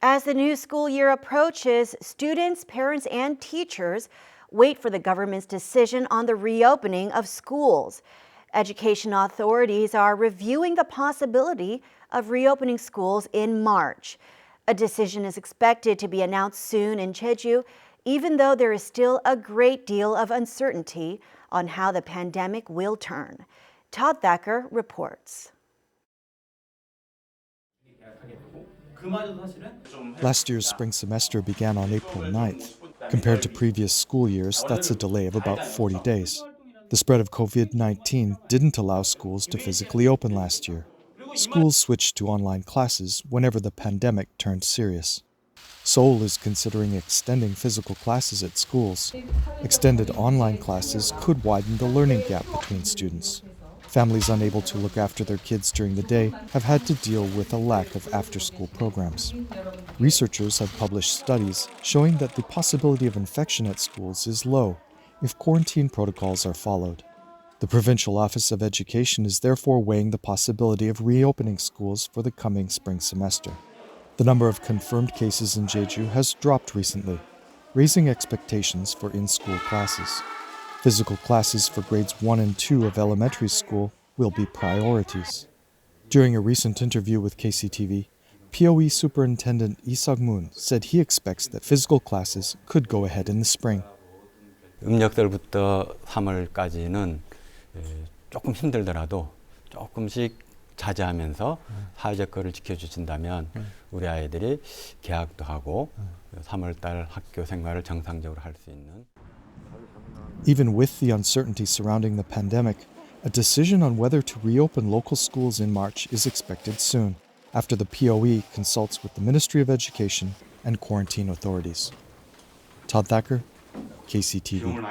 As the new school year approaches, students, parents, and teachers wait for the government's decision on the reopening of schools. Education authorities are reviewing the possibility of reopening schools in March. A decision is expected to be announced soon in Jeju, even though there is still a great deal of uncertainty on how the pandemic will turn. Todd Thacker reports. Last year's spring semester began on April 9th. Compared to previous school years, that's a delay of about 40 days. The spread of COVID-19 didn't allow schools to physically open last year. Schools switched to online classes whenever the pandemic turned serious. Seoul is considering extending physical classes at schools. Extended online classes could widen the learning gap between students. Families unable to look after their kids during the day have had to deal with a lack of after-school programs. Researchers have published studies showing that the possibility of infection at schools is low if quarantine protocols are followed. The Provincial Office of Education is therefore weighing the possibility of reopening schools for the coming spring semester. The number of confirmed cases in Jeju has dropped recently, raising expectations for in-school classes. Physical classes for grades 1 and 2 of elementary school will be priorities. During a recent interview with KCTV, POE Superintendent Lee Suk-moon said he expects that physical classes could go ahead in the spring. 음력달부터 3월까지는 조금 힘들더라도 조금씩 자제하면서 사회적 거리를 지켜주신다면 우리 아이들이 개학도 하고 3월달 학교 생활을 정상적으로 할 수 있는. Even with the uncertainty surrounding the pandemic, a decision on whether to reopen local schools in March is expected soon, after the POE consults with the Ministry of Education and quarantine authorities. Todd Thacker, KCTV.